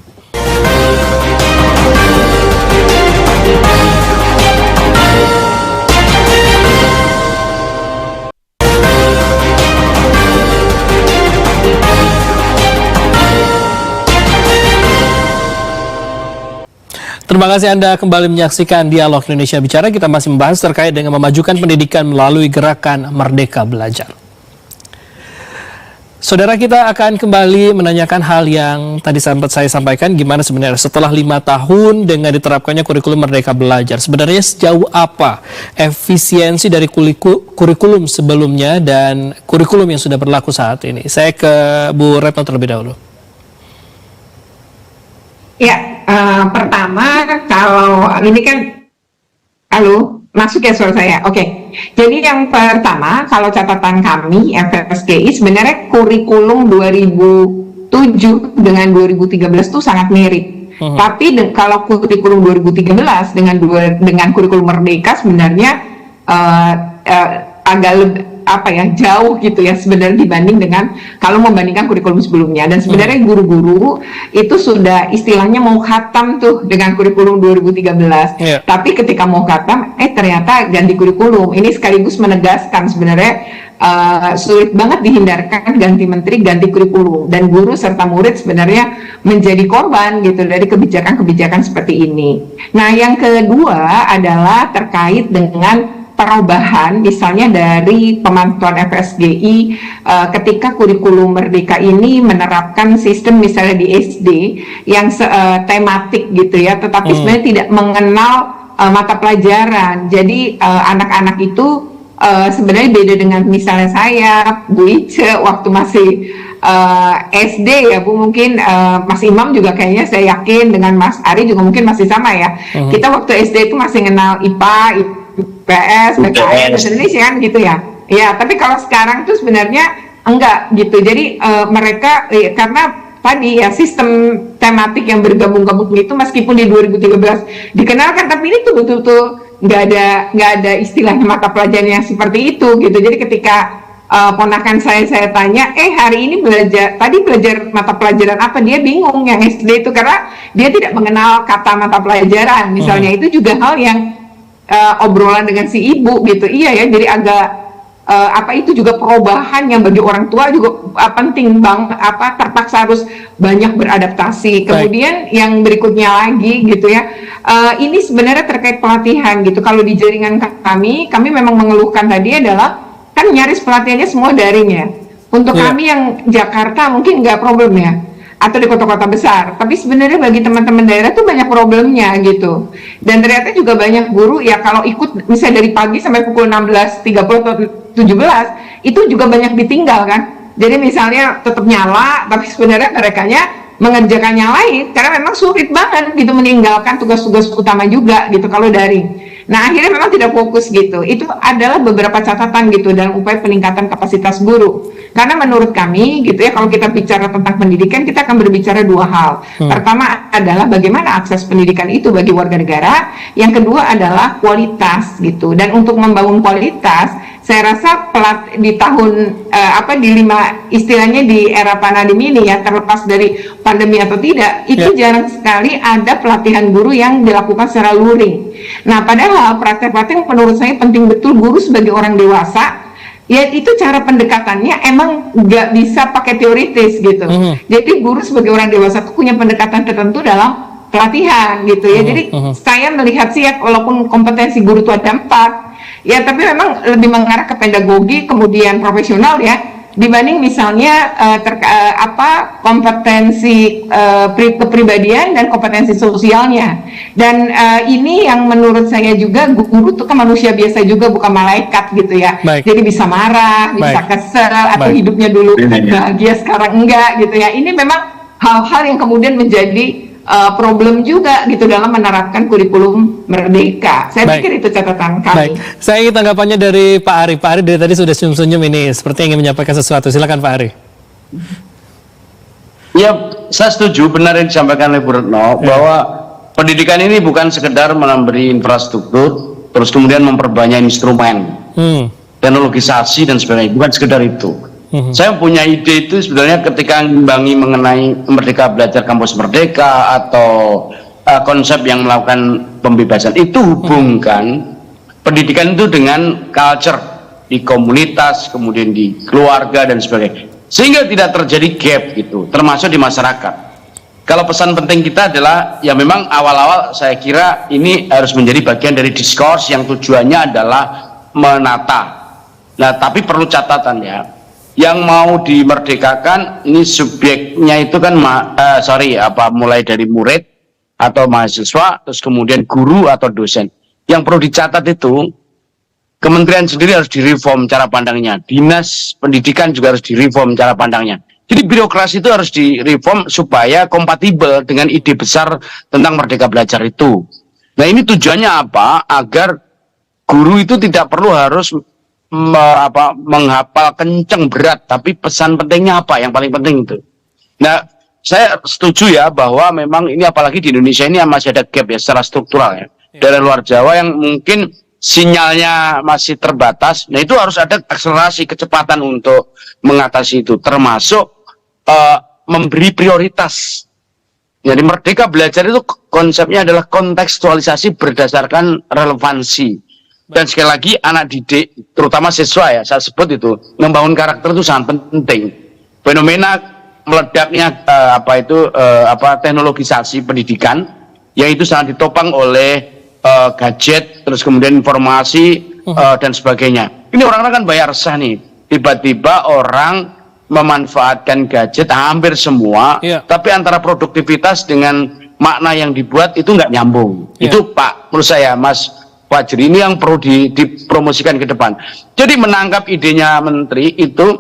Terima kasih Anda kembali menyaksikan Dialog Indonesia Bicara. Kita masih membahas terkait dengan memajukan pendidikan melalui gerakan Merdeka Belajar. Saudara, kita akan kembali menanyakan hal yang tadi sempat saya sampaikan, gimana sebenarnya setelah 5 tahun dengan diterapkannya kurikulum Merdeka Belajar, sebenarnya sejauh apa efisiensi dari kurikulum sebelumnya dan kurikulum yang sudah berlaku saat ini. Saya ke Bu Retno terlebih dahulu. Ya, pertama kalau ini kan, halo, masuk ya suara saya. Oke. Jadi yang pertama, kalau catatan kami FSGI sebenarnya kurikulum 2007 dengan 2013 itu sangat mirip. Tapi kalau kurikulum 2013 dengan kurikulum Merdeka sebenarnya agak lebih jauh gitu ya sebenarnya dibanding dengan kalau membandingkan kurikulum sebelumnya. Dan sebenarnya guru-guru itu sudah istilahnya mau khatam tuh dengan kurikulum 2013. Tapi ketika mau khatam ternyata ganti kurikulum. Ini sekaligus menegaskan sebenarnya sulit banget dihindarkan ganti menteri, ganti kurikulum, dan guru serta murid sebenarnya menjadi korban gitu dari kebijakan-kebijakan seperti ini. Nah, yang kedua adalah terkait dengan perubahan misalnya dari pemantauan FSGI ketika kurikulum Merdeka ini menerapkan sistem misalnya di SD yang tematik gitu ya, tetapi sebenarnya tidak mengenal mata pelajaran. Jadi anak-anak itu sebenarnya beda dengan misalnya saya, Bu Ice, waktu masih SD ya Bu, mungkin Mas Imam juga kayaknya saya yakin dengan Mas Ari juga mungkin masih sama ya. Kita waktu SD itu masih kenal IPA, IPS, PKN, bahasa Indonesia kan gitu ya. Ya, tapi kalau sekarang tuh sebenarnya enggak gitu. Jadi mereka karena tadi ya sistem tematik yang bergabung-gabung itu meskipun di 2013 dikenalkan, tapi ini tuh betul-betul nggak ada istilahnya mata pelajaran yang seperti itu gitu. Jadi ketika ponakan saya tanya, hari ini belajar mata pelajaran apa, dia bingung yang SD itu karena dia tidak mengenal kata mata pelajaran misalnya. Itu juga hal yang obrolan dengan si ibu gitu. Iya ya, jadi agak itu juga perubahan yang bagi orang tua juga penting banget, terpaksa harus banyak beradaptasi. Kemudian yang berikutnya lagi gitu ya, ini sebenarnya terkait pelatihan gitu. Kalau di jaringan kami memang mengeluhkan tadi adalah kan nyaris pelatihannya semua daring ya. Untuk kami yang Jakarta mungkin nggak problem ya, atau di kota-kota besar, tapi sebenarnya bagi teman-teman daerah tuh banyak problemnya gitu. Dan ternyata juga banyak guru ya kalau ikut misalnya dari pagi sampai pukul 16.30 atau 17 itu juga banyak ditinggal kan. Jadi misalnya tetap nyala, tapi sebenarnya merekanya mengerjakan yang lain karena memang sulit banget gitu meninggalkan tugas-tugas utama juga gitu kalau daring. Nah akhirnya memang tidak fokus gitu. Itu adalah beberapa catatan gitu dalam upaya peningkatan kapasitas guru. Karena menurut kami gitu ya, kalau kita bicara tentang pendidikan, kita akan berbicara dua hal. Pertama adalah bagaimana akses pendidikan itu bagi warga negara. Yang kedua adalah kualitas gitu. Dan untuk membangun kualitas, saya rasa di tahun istilahnya di era pandemi ini ya, terlepas dari pandemi atau tidak, itu jarang sekali ada pelatihan guru yang dilakukan secara luring. Nah, padahal praktek-praktek menurut saya penting betul guru sebagai orang dewasa, ya itu cara pendekatannya emang nggak bisa pakai teoritis gitu. Jadi guru sebagai orang dewasa itu punya pendekatan tertentu dalam pelatihan gitu ya. Jadi saya melihat sih ya, walaupun kompetensi guru itu ada 4, ya tapi memang lebih mengarah ke pedagogi kemudian profesional ya, dibanding misalnya kompetensi kepribadian dan kompetensi sosialnya. Dan ini yang menurut saya juga guru itu kan manusia biasa juga, bukan malaikat gitu ya. Jadi bisa marah, bisa kesel, atau hidupnya dulu bahagia sekarang enggak gitu ya. Ini memang hal-hal yang kemudian menjadi problem juga gitu dalam menerapkan kurikulum Merdeka. Saya pikir itu catatan kami. Saya ingin tanggapannya dari Pak Ari. Pak Ari dari tadi sudah senyum-senyum ini, seperti ingin menyampaikan sesuatu. Silakan Pak Ari. Ya, saya setuju benar yang disampaikan oleh Bu Retno bahwa pendidikan ini bukan sekedar memberi infrastruktur, terus kemudian memperbanyak instrumen, teknologisasi dan sebagainya. Bukan sekedar itu. Saya punya ide itu sebenarnya ketika ngimbangi mengenai Merdeka Belajar Kampus Merdeka atau konsep yang melakukan pembebasan itu, hubungkan pendidikan itu dengan culture di komunitas, kemudian di keluarga dan sebagainya, sehingga tidak terjadi gap gitu, termasuk di masyarakat. Kalau pesan penting kita adalah ya memang awal-awal saya kira ini harus menjadi bagian dari diskurs yang tujuannya adalah menata. Nah tapi perlu catatan ya, yang mau dimerdekakan ini subjeknya itu kan mulai dari murid atau mahasiswa, terus kemudian guru atau dosen. Yang perlu dicatat itu kementerian sendiri harus direform cara pandangnya, dinas pendidikan juga harus direform cara pandangnya. Jadi birokrasi itu harus direform supaya kompatibel dengan ide besar tentang Merdeka Belajar itu. Nah ini tujuannya apa? Agar guru itu tidak perlu harus menghafal kenceng berat, tapi pesan pentingnya apa yang paling penting itu. Nah saya setuju ya bahwa memang ini apalagi di Indonesia ini masih ada gap ya secara struktural ya, dari luar Jawa yang mungkin sinyalnya masih terbatas. Nah itu harus ada akselerasi kecepatan untuk mengatasi itu, termasuk memberi prioritas. Jadi Merdeka Belajar itu konsepnya adalah kontekstualisasi berdasarkan relevansi. Dan sekali lagi anak didik, terutama siswa ya, saya sebut itu membangun karakter itu sangat penting. Fenomena meledaknya teknologisasi pendidikan, yang itu sangat ditopang oleh gadget, terus kemudian informasi, dan sebagainya. Ini orang-orang kan banyak resah nih. Tiba-tiba orang memanfaatkan gadget hampir semua, tapi antara produktivitas dengan makna yang dibuat itu nggak nyambung. Itu Pak, menurut saya Mas Fajri, ini yang perlu dipromosikan ke depan. Jadi menangkap idenya menteri itu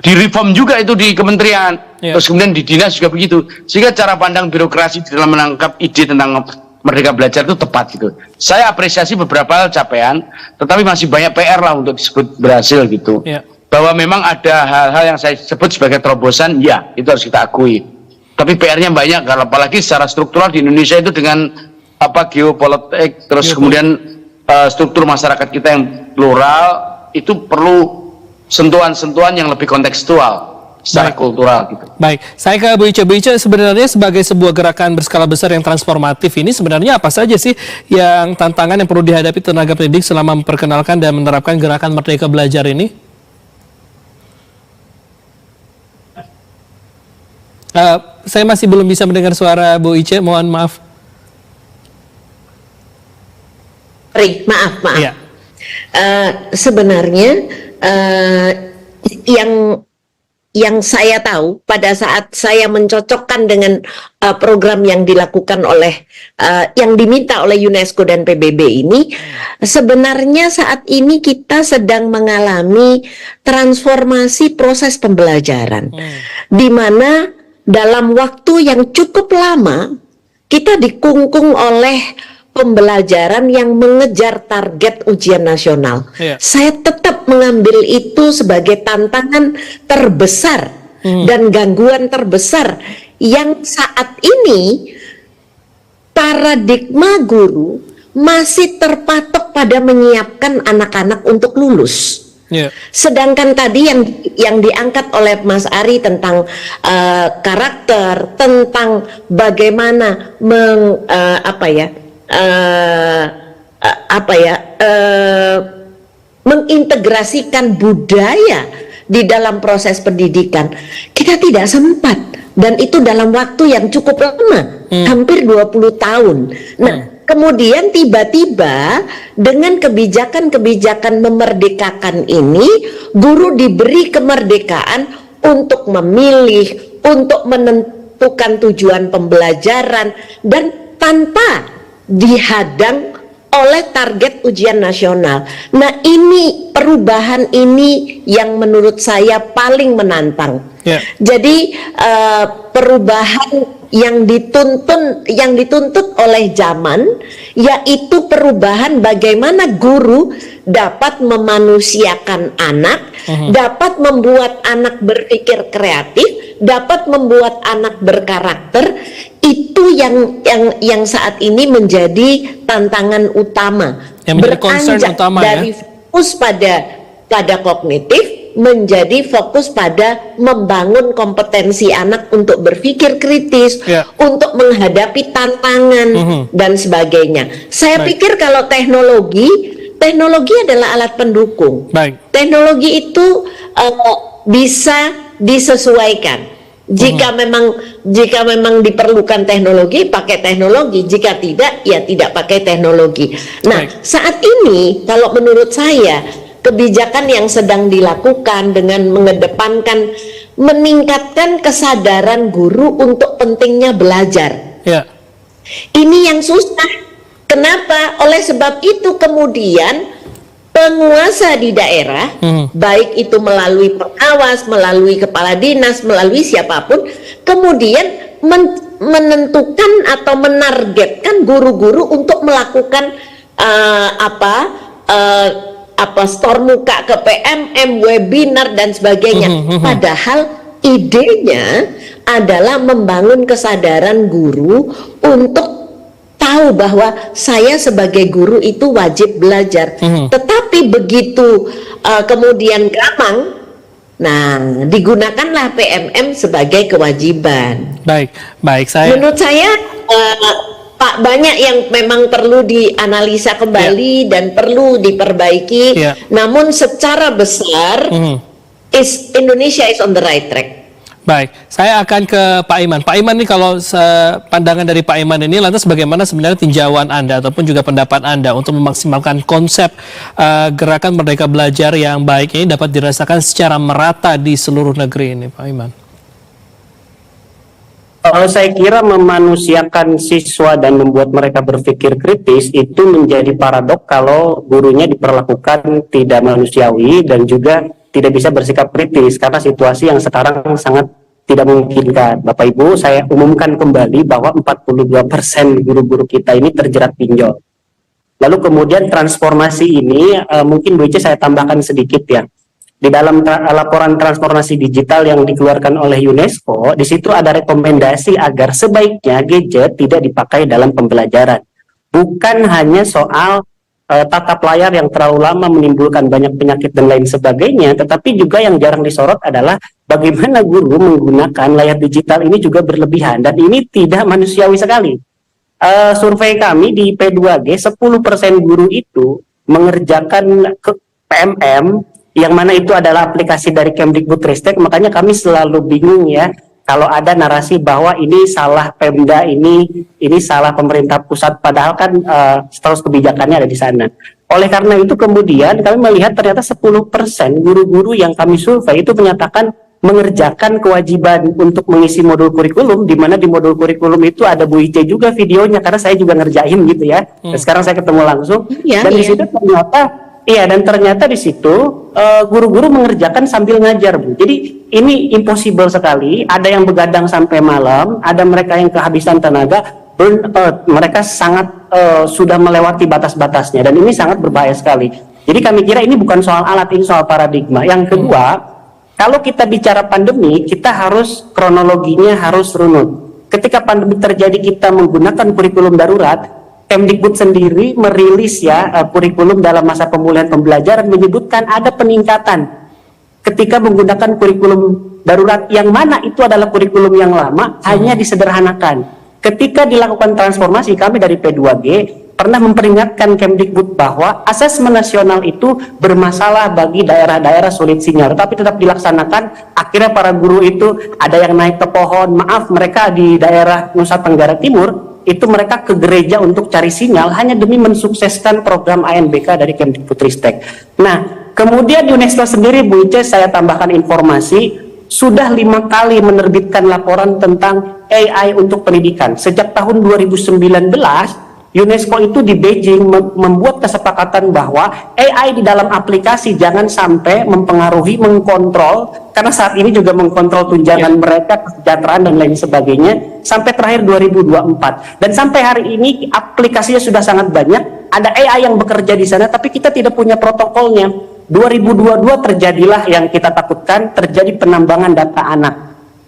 direform juga itu di kementerian, terus kemudian di dinas juga begitu, sehingga cara pandang birokrasi dalam menangkap ide tentang Merdeka Belajar itu tepat gitu. Saya apresiasi beberapa capaian, tetapi masih banyak PR lah untuk disebut berhasil gitu. Bahwa memang ada hal-hal yang saya sebut sebagai terobosan, ya itu harus kita akui. Tapi PR-nya banyak, kalau apalagi secara struktural di Indonesia itu dengan geopolitik, terus kemudian struktur masyarakat kita yang plural, itu perlu sentuhan-sentuhan yang lebih kontekstual secara kultural gitu. Baik, saya ke Bu Ica. Bu Ica, sebenarnya sebagai sebuah gerakan berskala besar yang transformatif ini sebenarnya apa saja sih yang tantangan yang perlu dihadapi tenaga pendidik selama memperkenalkan dan menerapkan gerakan Merdeka Belajar ini? Saya masih belum bisa mendengar suara Bu Ica, mohon maaf. Maaf. Iya. Sebenarnya yang saya tahu pada saat saya mencocokkan dengan program yang dilakukan oleh yang diminta oleh UNESCO dan PBB ini, sebenarnya saat ini kita sedang mengalami transformasi proses pembelajaran, di mana dalam waktu yang cukup lama kita dikungkung oleh pembelajaran yang mengejar target ujian nasional. Saya tetap mengambil itu sebagai tantangan terbesar dan gangguan terbesar yang saat ini paradigma guru masih terpatok pada menyiapkan anak-anak untuk lulus. Sedangkan tadi yang diangkat oleh Mas Ari tentang karakter, tentang bagaimana mengintegrasikan budaya di dalam proses pendidikan, kita tidak sempat, dan itu dalam waktu yang cukup lama, hampir 20 tahun. Nah, kemudian tiba-tiba dengan kebijakan-kebijakan memerdekakan ini, guru diberi kemerdekaan untuk memilih, untuk menentukan tujuan pembelajaran, dan tanpa dihadang oleh target ujian nasional. Nah, ini perubahan ini yang menurut saya paling menantang. Jadi perubahan yang dituntut oleh zaman, yaitu perubahan bagaimana guru dapat memanusiakan anak, dapat membuat anak berpikir kreatif, dapat membuat anak berkarakter. Itu yang saat ini menjadi tantangan utama, beranjak dari fokus pada kognitif menjadi fokus pada membangun kompetensi anak untuk berpikir kritis, untuk menghadapi tantangan dan sebagainya. Saya pikir kalau teknologi adalah alat pendukung. Teknologi itu bisa disesuaikan. Jika memang diperlukan teknologi, pakai teknologi. Jika tidak, ya tidak pakai teknologi. Nah, saat ini kalau menurut saya kebijakan yang sedang dilakukan dengan mengedepankan, meningkatkan kesadaran guru untuk pentingnya belajar. Ini yang susah. Kenapa? Oleh sebab itu kemudian penguasa di daerah, baik itu melalui pengawas, melalui kepala dinas, melalui siapapun, kemudian menentukan atau menargetkan guru-guru untuk melakukan store muka ke PMM, webinar dan sebagainya. Padahal idenya adalah membangun kesadaran guru untuk tahu bahwa saya sebagai guru itu wajib belajar. Tetapi begitu kemudian gamang, nah digunakanlah PMM sebagai kewajiban. Baik saya. Menurut saya Pak, banyak yang memang perlu dianalisa kembali dan perlu diperbaiki. Namun secara besar Indonesia is on the right track. Baik, saya akan ke Pak Iman. Pak Iman, nih kalau pandangan dari Pak Iman ini, lantas bagaimana sebenarnya tinjauan Anda ataupun juga pendapat Anda untuk memaksimalkan konsep gerakan Merdeka Belajar yang baik ini dapat dirasakan secara merata di seluruh negeri ini, Pak Iman? Saya kira memanusiakan siswa dan membuat mereka berpikir kritis itu menjadi paradok kalau gurunya diperlakukan tidak manusiawi dan juga tidak bisa bersikap kritis karena situasi yang sekarang sangat tidak memungkinkan. Bapak Ibu, saya umumkan kembali bahwa 42% guru-guru kita ini terjerat pinjol. Lalu kemudian transformasi ini mungkin Bu Ica saya tambahkan sedikit ya. Di dalam laporan transformasi digital yang dikeluarkan oleh UNESCO, di situ ada rekomendasi agar sebaiknya gadget tidak dipakai dalam pembelajaran. Bukan hanya soal tatap layar yang terlalu lama menimbulkan banyak penyakit dan lain sebagainya, tetapi juga yang jarang disorot adalah bagaimana guru menggunakan layar digital ini juga berlebihan, dan ini tidak manusiawi sekali. Survei kami di P2G, 10% guru itu mengerjakan PMM, yang mana itu adalah aplikasi dari Kemdikbudristek. Makanya kami selalu bingung ya, kalau ada narasi bahwa ini salah Pemda, ini salah pemerintah pusat, padahal kan status kebijakannya ada di sana. Oleh karena itu kemudian kami melihat ternyata 10% guru-guru yang kami survei itu menyatakan mengerjakan kewajiban untuk mengisi modul kurikulum, di mana di modul kurikulum itu ada Bu Ice juga videonya, karena saya juga ngerjain gitu ya. Dan sekarang saya ketemu langsung, dan di situ ternyata di situ guru-guru mengerjakan sambil ngajar, Bu. Jadi ini impossible sekali. Ada yang begadang sampai malam, ada mereka yang kehabisan tenaga, burn out. Mereka sangat sudah melewati batas-batasnya, dan ini sangat berbahaya sekali. Jadi kami kira ini bukan soal alat, ini soal paradigma. Yang kedua, kalau kita bicara pandemi, kita harus kronologinya harus runut. Ketika pandemi terjadi, kita menggunakan kurikulum darurat. Kemdikbud sendiri merilis ya kurikulum dalam masa pemulihan pembelajaran, menyebutkan ada peningkatan ketika menggunakan kurikulum darurat, yang mana itu adalah kurikulum yang lama, hanya disederhanakan. Ketika dilakukan transformasi, kami dari P2G pernah memperingatkan Kemdikbud bahwa asesmen nasional itu bermasalah bagi daerah-daerah sulit sinyal, tapi tetap dilaksanakan. Akhirnya para guru itu ada yang naik ke pohon, maaf mereka di daerah Nusa Tenggara Timur itu mereka ke gereja untuk cari sinyal hanya demi mensukseskan program ANBK dari Kemdikbudristek. Nah, kemudian UNESCO sendiri, Bu Ice, saya tambahkan informasi, sudah 5 kali menerbitkan laporan tentang AI untuk pendidikan. Sejak tahun 2019, UNESCO itu di Beijing membuat kesepakatan bahwa AI di dalam aplikasi jangan sampai mempengaruhi, mengkontrol, karena saat ini juga mengkontrol tunjangan mereka, kesejahteraan dan lain sebagainya, sampai terakhir 2024. Dan sampai hari ini aplikasinya sudah sangat banyak, ada AI yang bekerja di sana, tapi kita tidak punya protokolnya. 2022 terjadilah yang kita takutkan, terjadi penambangan data anak.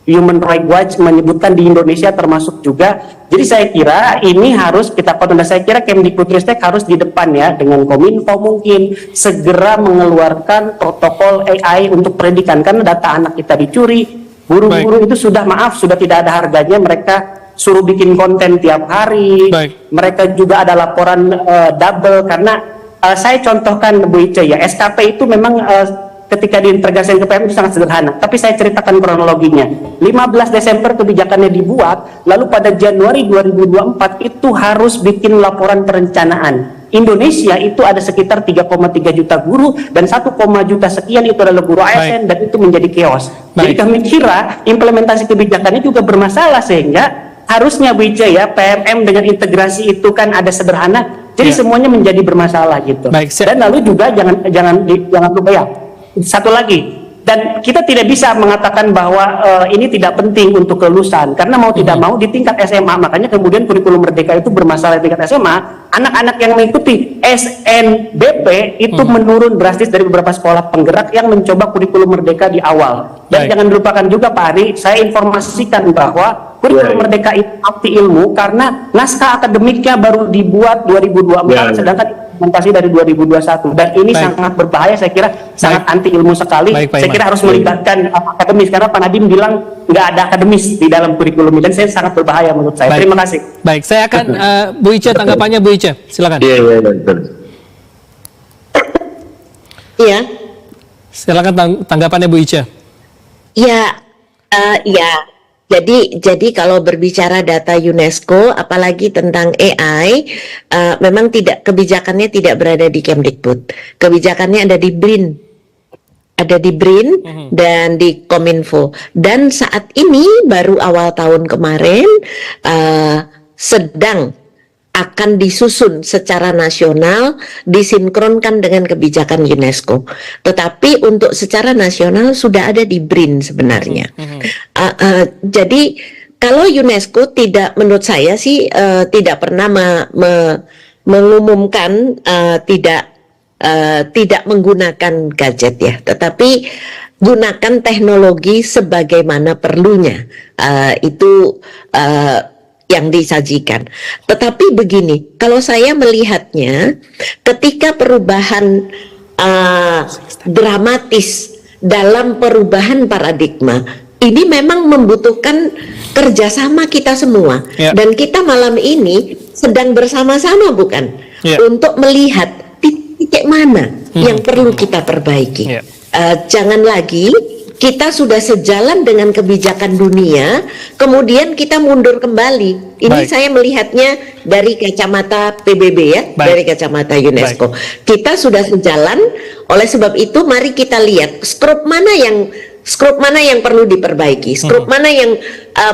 Human Rights Watch menyebutkan di Indonesia termasuk juga. Jadi saya kira ini harus kita kontrol. Saya kira Kemdikbudristek harus di depan ya, dengan Kominfo mungkin segera mengeluarkan protokol AI untuk pendidikan, karena data anak kita dicuri. Guru-guru itu sudah tidak ada harganya, mereka suruh bikin konten tiap hari. Mereka juga ada laporan double, karena saya contohkan Bu Ice ya, SKP itu memang ketika diintegrasikan ke PM itu sangat sederhana, tapi saya ceritakan kronologinya. 15 Desember kebijakannya dibuat, lalu pada Januari 2024 itu harus bikin laporan perencanaan. Indonesia itu ada sekitar 3,3 juta guru, dan 1, juta sekian itu adalah guru ASN, dan itu menjadi chaos. Jadi kami kira implementasi kebijakannya juga bermasalah, sehingga harusnya Bu Ice ya, PMM dengan integrasi itu kan ada sederhana, jadi semuanya menjadi bermasalah gitu. Dan lalu juga jangan lupa ya, satu lagi, dan kita tidak bisa mengatakan bahwa ini tidak penting untuk kelulusan, karena mau tidak mau di tingkat SMA, makanya kemudian kurikulum Merdeka itu bermasalah di tingkat SMA. Anak-anak yang mengikuti SNBP itu menurun drastis dari beberapa sekolah penggerak yang mencoba kurikulum Merdeka di awal. Dan jangan lupakan juga Pak Ari, saya informasikan bahwa kurikulum Merdeka itu akti ilmu karena naskah akademiknya baru dibuat 2024, sedangkan implementasi dari 2021, dan ini sangat berbahaya. Saya kira sangat anti ilmu sekali. Saya kira harus melibatkan akademis, karena Pak Nadiem bilang nggak ada akademis di dalam kurikulum ini, dan saya sangat berbahaya menurut saya. Terima kasih. Baik, saya akan Bu Ice, tanggapannya Bu Ice, silakan. Iya. Silakan tanggapannya Bu Ice. Ya, Ya, jadi kalau berbicara data UNESCO, apalagi tentang AI, memang kebijakannya tidak berada di Kemdikbud. Kebijakannya ada di BRIN, dan di Kominfo. Dan saat ini baru awal tahun kemarin sedang akan disusun secara nasional, disinkronkan dengan kebijakan UNESCO. Tetapi untuk secara nasional sudah ada di BRIN sebenarnya. Jadi kalau UNESCO menurut saya sih tidak pernah mengumumkan tidak menggunakan gadget ya, tetapi gunakan teknologi sebagaimana perlunya. Itu yang disajikan. Tetapi begini, kalau saya melihatnya, ketika perubahan dramatis dalam perubahan paradigma, ini memang membutuhkan kerjasama kita semua. Dan kita malam ini sedang bersama-sama, bukan? Untuk melihat titik mana yang perlu kita perbaiki. Jangan lagi kita sudah sejalan dengan kebijakan dunia, kemudian kita mundur kembali. Ini saya melihatnya dari kacamata PBB ya, dari kacamata UNESCO. Kita sudah sejalan, oleh sebab itu mari kita lihat skrup mana yang perlu diperbaiki, skrup mana yang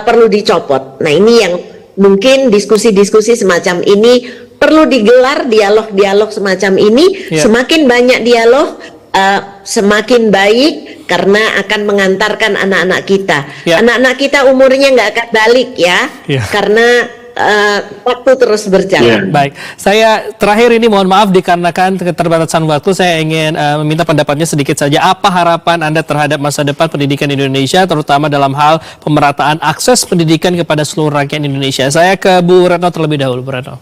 perlu dicopot. Nah, ini yang mungkin diskusi-diskusi semacam ini perlu digelar, dialog-dialog semacam ini. Semakin banyak dialog, semakin baik, karena akan mengantarkan anak-anak kita. Anak-anak kita umurnya nggak akan balik ya, karena waktu terus berjalan. Baik, saya terakhir ini mohon maaf dikarenakan keterbatasan waktu, saya ingin meminta pendapatnya sedikit saja. Apa harapan Anda terhadap masa depan pendidikan Indonesia, terutama dalam hal pemerataan akses pendidikan kepada seluruh rakyat Indonesia? Saya ke Bu Retno terlebih dahulu, Bu Retno.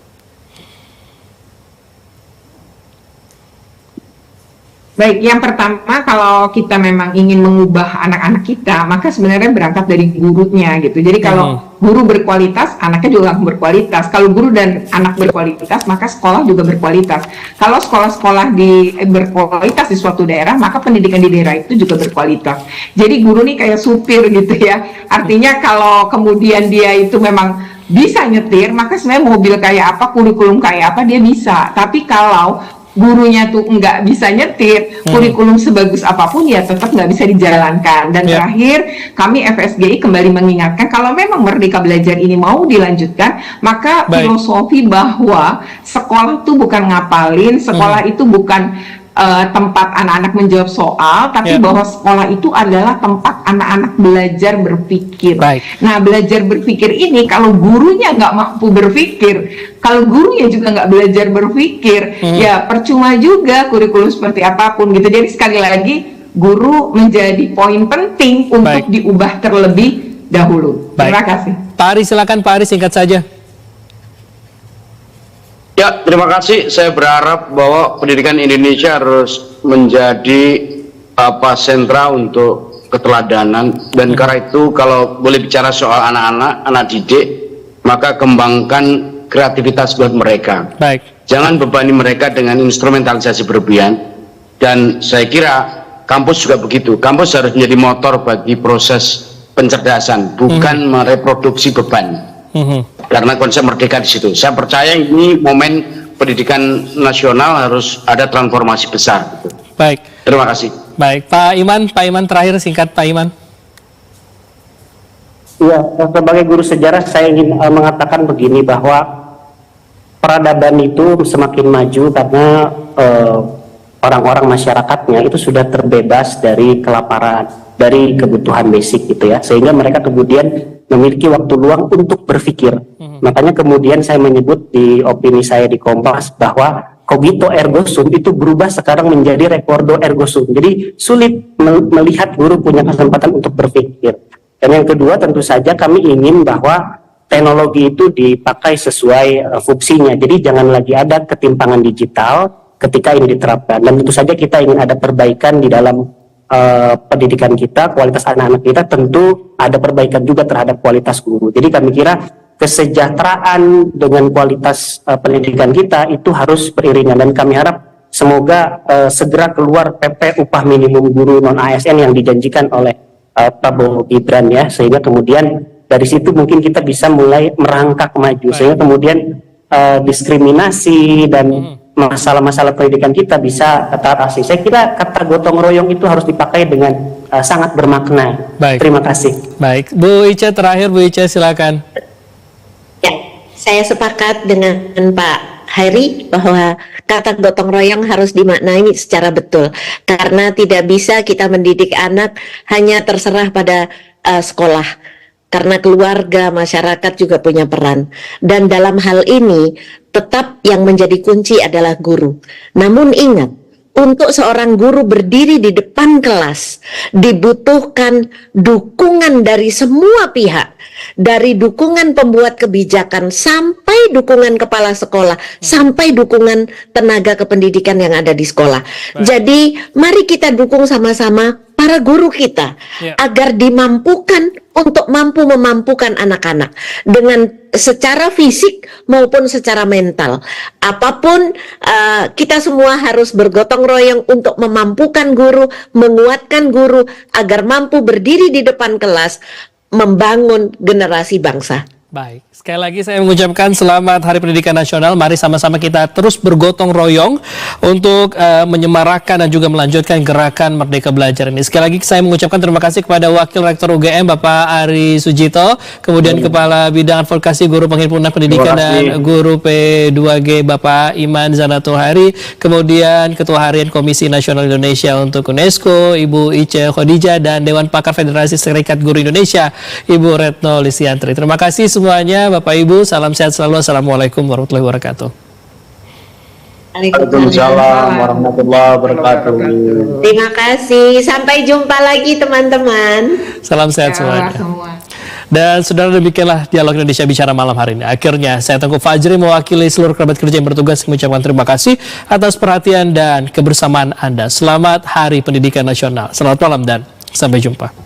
Baik, yang pertama kalau kita memang ingin mengubah anak-anak kita, maka sebenarnya berangkat dari gurunya gitu. Jadi kalau guru berkualitas, anaknya juga berkualitas. Kalau guru dan anak berkualitas, maka sekolah juga berkualitas. Kalau sekolah-sekolah berkualitas di suatu daerah, maka pendidikan di daerah itu juga berkualitas. Jadi guru nih kayak supir gitu ya. Artinya kalau kemudian dia itu memang bisa nyetir, maka sebenarnya mobil kayak apa, kurikulum kayak apa dia bisa. Tapi kalau gurunya tuh nggak bisa nyetir, kurikulum sebagus apapun ya tetap nggak bisa dijalankan. Dan terakhir, kami FSGI kembali mengingatkan kalau memang Merdeka Belajar ini mau dilanjutkan, maka filosofi bahwa sekolah itu bukan ngapalin, sekolah itu bukan tempat anak-anak menjawab soal, tapi bahwa sekolah itu adalah tempat anak-anak belajar berpikir. Nah, belajar berpikir ini kalau gurunya nggak mampu berpikir, kalau gurunya juga nggak belajar berpikir, ya percuma juga kurikulum seperti apapun gitu. Jadi sekali lagi, guru menjadi poin penting untuk diubah terlebih dahulu. Terima kasih. Pak Ari, silakan Pak Ari, singkat saja. Ya, terima kasih. Saya berharap bahwa pendidikan Indonesia harus menjadi sentra untuk keteladanan, dan karena itu kalau boleh bicara soal anak-anak, anak didik, maka kembangkan kreativitas buat mereka. Jangan bebani mereka dengan instrumentalisasi berlebihan. Dan saya kira kampus juga begitu. Kampus harus menjadi motor bagi proses pencerdasan, bukan mereproduksi beban. Karena konsep merdeka di situ. Saya percaya ini momen pendidikan nasional harus ada transformasi besar. Terima kasih. Baik, Pak Iman terakhir singkat Pak Iman. Ya, sebagai guru sejarah saya ingin mengatakan begini, bahwa peradaban itu semakin maju karena orang-orang masyarakatnya itu sudah terbebas dari kelaparan, dari kebutuhan basic gitu ya, sehingga mereka kemudian memiliki waktu luang untuk berpikir. Makanya kemudian saya menyebut di opini saya di Kompas bahwa cogito ergo sum itu berubah sekarang menjadi recordo ergo sum. Jadi sulit melihat guru punya kesempatan untuk berpikir. Dan yang kedua, tentu saja kami ingin bahwa teknologi itu dipakai sesuai fungsinya. Jadi jangan lagi ada ketimpangan digital ketika ini diterapkan. Dan tentu saja kita ingin ada perbaikan di dalam pendidikan kita, kualitas anak-anak kita, tentu ada perbaikan juga terhadap kualitas guru. Jadi kami kira kesejahteraan dengan kualitas pendidikan kita itu harus beriringan, dan kami harap semoga segera keluar PP upah minimum guru non ASN yang dijanjikan oleh Prabowo Gibran ya, sehingga kemudian dari situ mungkin kita bisa mulai merangkak maju, sehingga kemudian diskriminasi dan masalah-masalah pendidikan kita bisa teratasi. Saya kira kata gotong royong itu harus dipakai dengan sangat bermakna. Baik. Terima kasih. Baik, Bu Ica terakhir, Bu Ica silakan. Ya, saya sepakat dengan Pak Heri bahwa kata gotong royong harus dimaknai secara betul, karena tidak bisa kita mendidik anak hanya terserah pada sekolah, karena keluarga, masyarakat juga punya peran. Dan dalam hal ini tetap yang menjadi kunci adalah guru. Namun ingat, untuk seorang guru berdiri di depan kelas dibutuhkan dukungan dari semua pihak, dari dukungan pembuat kebijakan sampai dukungan kepala sekolah, sampai dukungan tenaga kependidikan yang ada di sekolah. Jadi mari kita dukung sama-sama para guru kita agar dimampukan untuk mampu memampukan anak-anak dengan secara fisik maupun secara mental. Apapun kita semua harus bergotong royong untuk memampukan guru, menguatkan guru agar mampu berdiri di depan kelas membangun generasi bangsa. Baik, sekali lagi saya mengucapkan selamat Hari Pendidikan Nasional. Mari sama-sama kita terus bergotong royong untuk menyemarakkan dan juga melanjutkan gerakan Merdeka Belajar ini. Sekali lagi saya mengucapkan terima kasih kepada Wakil Rektor UGM Bapak Ari Sujito, kemudian Kepala Bidang Advokasi Guru Penghimpunan Pendidikan dan Guru P2G Bapak Iman Zanatul Hari, kemudian Ketua Harian Komisi Nasional Indonesia untuk UNESCO Ibu Ice Khadijah, dan Dewan Pakar Federasi Serikat Guru Indonesia Ibu Retno Listiantri. Terima kasih semuanya Bapak Ibu, salam sehat selalu. Assalamualaikum warahmatullahi wabarakatuh. Waalaikumsalam warahmatullahi wabarakatuh. Terima kasih, sampai jumpa lagi teman-teman. Salam sehat semuanya. Dan saudara, demikianlah Dialog Indonesia Bicara malam hari ini. Akhirnya saya Tengku Fajri mewakili seluruh kerabat kerja yang bertugas mengucapkan terima kasih atas perhatian dan kebersamaan Anda. Selamat Hari Pendidikan Nasional. Selamat malam dan sampai jumpa.